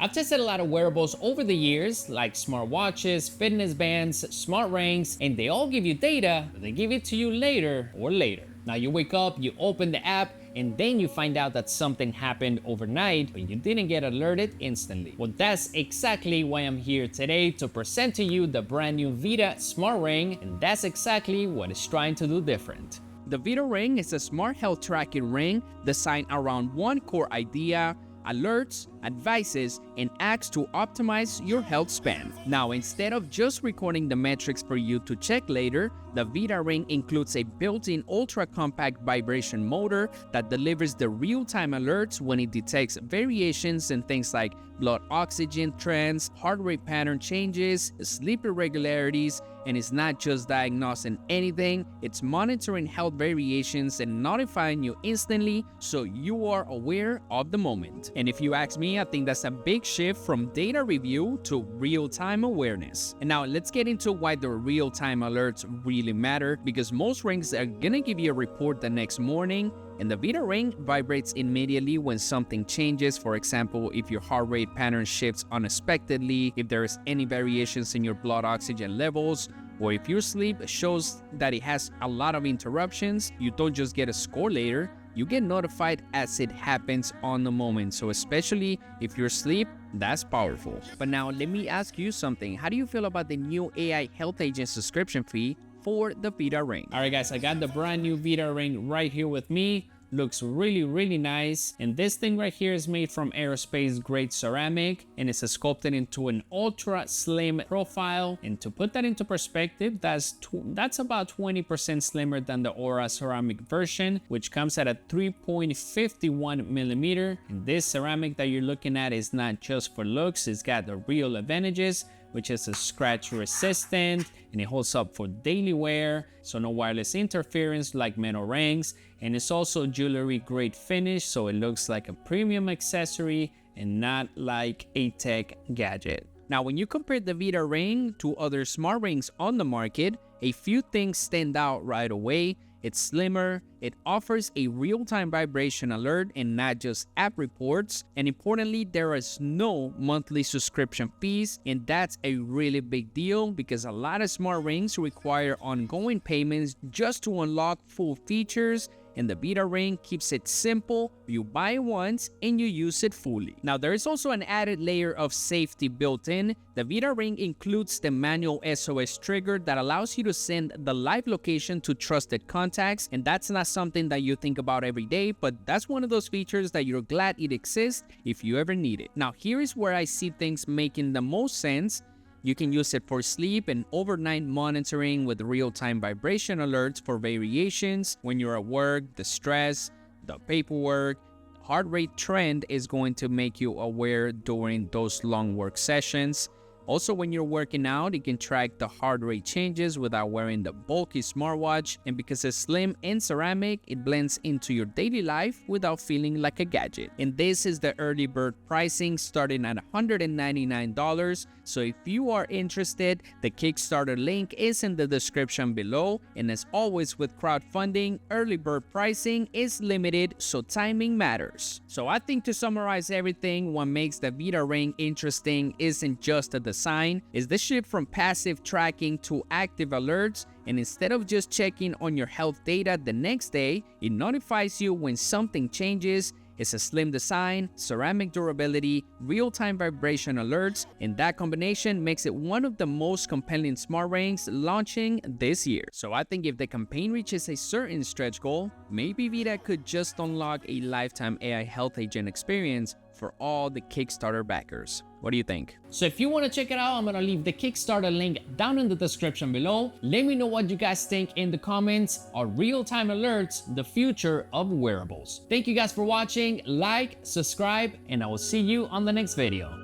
I've tested a lot of wearables over the years, like smartwatches, fitness bands, smart rings, and they all give you data, but they give it to you later or later. Now you wake up, you open the app, and then you find out that something happened overnight, but you didn't get alerted instantly. Well, that's exactly why I'm here today to present to you the brand new VITA Smart Ring, and that's exactly what it's trying to do different. The VITA Ring is a smart health tracking ring designed around one core idea: alerts, advices, and acts to optimize your health span. Now, instead of just recording the metrics for you to check later, the VITA Ring includes a built-in ultra-compact vibration motor that delivers the real-time alerts when it detects variations in things like blood oxygen trends, heart rate pattern changes, sleep irregularities, and it's not just diagnosing anything, it's monitoring health variations and notifying you instantly so you are aware of the moment. And if you ask me, I think that's a big shift from data review to real-time awareness. And now let's get into why the real-time alerts really matter, because most rings are gonna give you a report the next morning, and the VITA Ring vibrates immediately when something changes. For example, if your heart rate pattern shifts unexpectedly, if there's any variations in your blood oxygen levels, or if your sleep shows that it has a lot of interruptions, you don't just get a score later, you get notified as it happens on the moment. So especially if you're asleep, that's powerful. But now let me ask you something. How do you feel about the new AI Health Agent subscription fee for the VITA Ring? All right, guys, I got the brand new VITA Ring right here with me. Looks really nice, and this thing right here is made from aerospace grade ceramic, and it's sculpted into an ultra slim profile. And to put that into perspective, that's about 20% slimmer than the Aura ceramic version, which comes at a 3.51 millimeter. And this ceramic that you're looking at is not just for looks, it's got the real advantages, which is a scratch resistant, and it holds up for daily wear, so no wireless interference like metal rings. And it's also jewelry grade finish, so it looks like a premium accessory and not like a tech gadget. Now, when you compare the VITA Ring to other smart rings on the market, a few things stand out right away. It's slimmer, it offers a real-time vibration alert and not just app reports, and importantly, there is no monthly subscription fees, and that's a really big deal because a lot of smart rings require ongoing payments just to unlock full features, and the VITA Ring keeps it simple. You buy it once and you use it fully. Now, there is also an added layer of safety built in. The VITA Ring includes the manual SOS trigger that allows you to send the live location to trusted contacts, and that's not something that you think about every day, but that's one of those features that you're glad it exists if you ever need it. Now, here is where I see things making the most sense. You can use it for sleep and overnight monitoring with real-time vibration alerts for variations when you're at work, the stress, the paperwork. Heart rate trend is going to make you aware during those long work sessions. Also, when you're working out, it can track the heart rate changes without wearing the bulky smartwatch, and because it's slim and ceramic, it blends into your daily life without feeling like a gadget. And this is the early bird pricing starting at $199. So if you are interested, the Kickstarter link is in the description below. And as always with crowdfunding, early bird pricing is limited, so timing matters. So I think to summarize everything, what makes the VITA Ring interesting isn't just the design, is the shift from passive tracking to active alerts. And instead of just checking on your health data the next day, it notifies you when something changes. It's a slim design, ceramic durability, real-time vibration alerts, and that combination makes it one of the most compelling smart rings launching this year. So I think if the campaign reaches a certain stretch goal, maybe VITA could just unlock a lifetime AI health agent experience for all the Kickstarter backers. What do you think? So if you want to check it out, I'm going to leave the Kickstarter link down in the description below. Let me know what you guys think in the comments. Are real-time alerts the future of wearables? Thank you guys for watching. Like, subscribe, and I will see you on the next video.